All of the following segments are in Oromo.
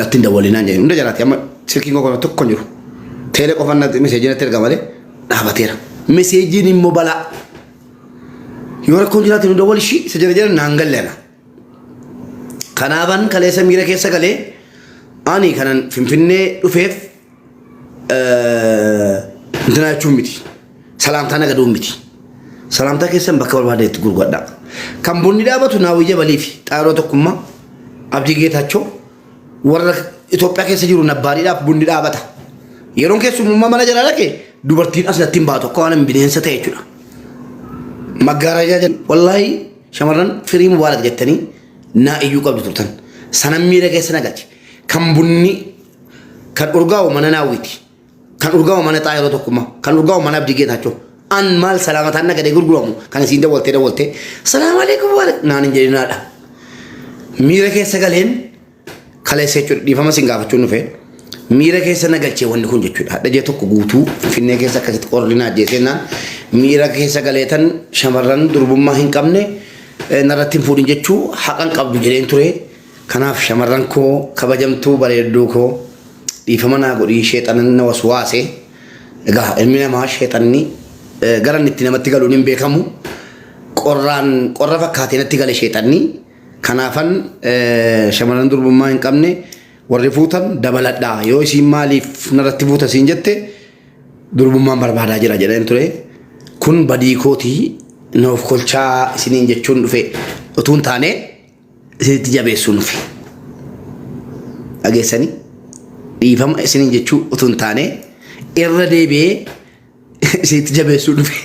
natti dawalinaan jedhe hunda jalaati amma silkiin koo tokko jiru teelee qofaan natti meseejii natti erga malee dhaabateera meseejiin immoo balaa yoo rakkoon jiraate nu dawwal ishii isa jala jala naan galleena kanaafan kaleessa miira keessa galee ani kanan finfinnee dhufeef intina jechuun miti salaamtaa nagaduun miti salaamtaa keessan bakka barbaadeetti gurguradha kan bunni dhaabatu naawiyya baliifi xaaroo tokkummaa abdii geetaachoo warra Itoophiyaa keessa jiru nabbaadhiidhaaf bunni dhaabata yeroon keessummaa mana jalaa dhaqee dubartiin as natti hin baatu akka waan bineensa ta'e jechuudha maggaarajaa jedhan wallaahi shamarran firii mubaarak jettanii naa iyyuu qabdu turtan sanan miira keessa nagalche kan bunni kan urgaa'u mana naawwiti kan urgaa'u mana xaayiroo tokkummaa kan urgaa'u mana abdii geetaachoo an maal salaamataan nagadee gurguramu kan isiin dawwaltee salaamu alaikum waalaikum naan hin jedhinaadha miira keessa galeen kaleessa jechuudha dhiifama sin gaafachuun dhufe miira keessa nagalchee wanni kun jechuudha hadha jee tokko guutuu finfinnee keessa akkasitti qorrinaa jeesennaan miira keessa galeetan shamarran durbummaa hin qabne narratti hin fuudhin jechuu haqan qabdu jedheen ture kanaaf shamarran koo kabajamtuu bareedduu koo dhiifama naa godhii sheexanan na waswaase egaa ilmi namaa sheexanni garan itti namatti galuun hin beekamu qorra fakkaatee natti gale sheexanni kanaafan shamarran durbummaa hin qabne warri fuutan dabaladhaa yoo isiin maaliif narratti fuuta siin jette durbummaan barbaadaa jira jedheen ture kun badii kootii noof kolchaa isiniin jechuun dhufe utuun taane isinitti jabeessuun dhufe dhageessanii dhiifama isiniin jechuu utuun taane irra deebi'ee isinitti jabeessuun dhufe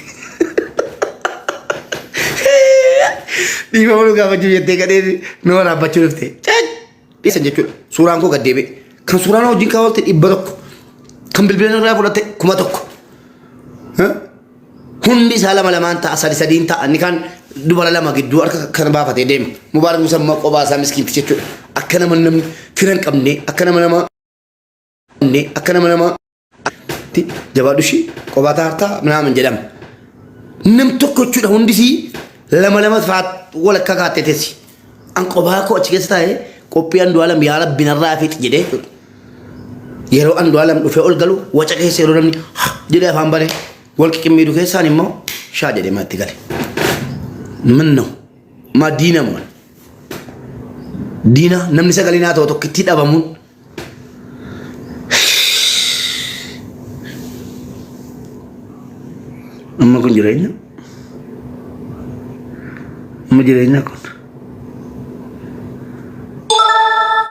dhiifama nu gaafachuu jettee gadhee nu waraabbachuu dhufte dhiisan jechuudha suuraan koo gaddeebe kan suuraan wajjin kaawwalte 100 kan bilbila irraa fudhatte 1000 hundi isaa lama lamaan ta'a sadiin ta'a inni kan dubara lama gidduu harka kan baafatee deema mubaarak musammaa qophaa isaa miskiinti jechuudha akka nama namni firan qabne akka nama jabaadhu ishii qophaa taartaa minaaman jedhama nam tokko jechuudha hundisii lama faat walakka kaattee teessi an qophaa koo achi keessa taa'ee qophii Andu'aalam yaa rabbi narraa fiixi jedhee yeroo Andu'aalam dhufee ol galu waca keessa yeroo namni jedhee afaan banee wal qiqqimmiidhu keessaan immoo shaa jedhee maatti gale minno maa diina moo diina namni sagalee naa ta'u tokkitti dhabamuun amma kun jireenya kun